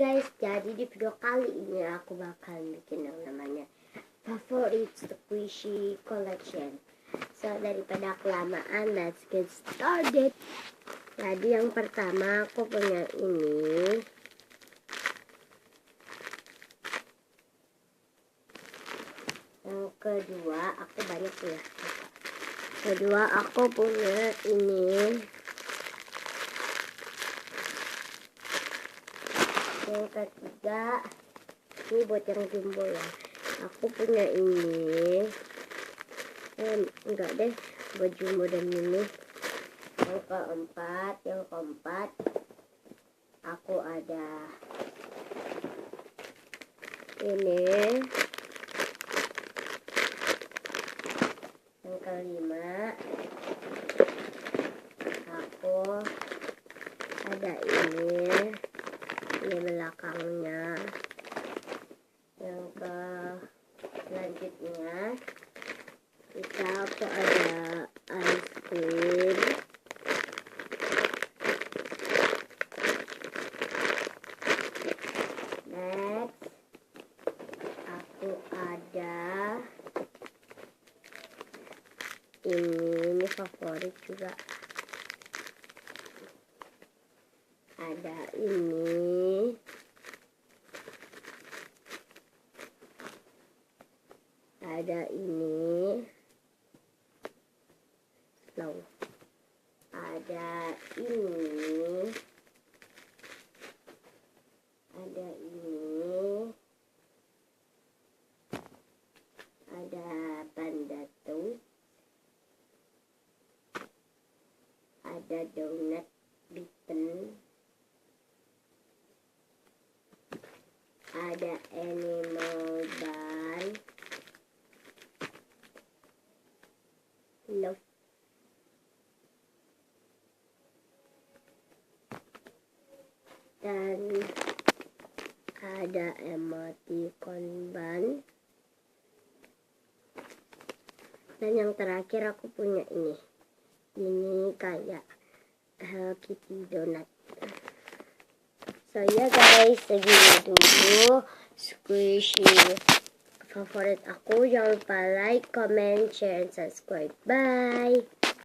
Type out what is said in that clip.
Guys, jadi di video kali ini aku bakal bikin yang namanya Favorite Squishy Collection. So, daripada kelamaan, let's get started. Jadi yang pertama aku punya ini. Yang kedua aku banyak ya. Kedua aku punya ini. Yang ketiga ini buat yang jumbo ya. Aku punya ini. Enggak deh, buat jumbo dan ini. Yang keempat aku ada ini. Yang kelima aku ada ini belakangnya. Yang selanjutnya aku ada ice cream. Next aku ada ini favorit juga. Ada ini. Ada ini. Slow. Ada ini. Ada ini. Ada panda toast. Ada donut bitten. Ada animal bun. Love. Dan ada emoticon bun. Dan yang terakhir aku punya ini. Ini kayak Hello Kitty donut. So ya guys, segini dulu squishy favorit aku. Jangan lupa like, comment, share, and subscribe. Bye.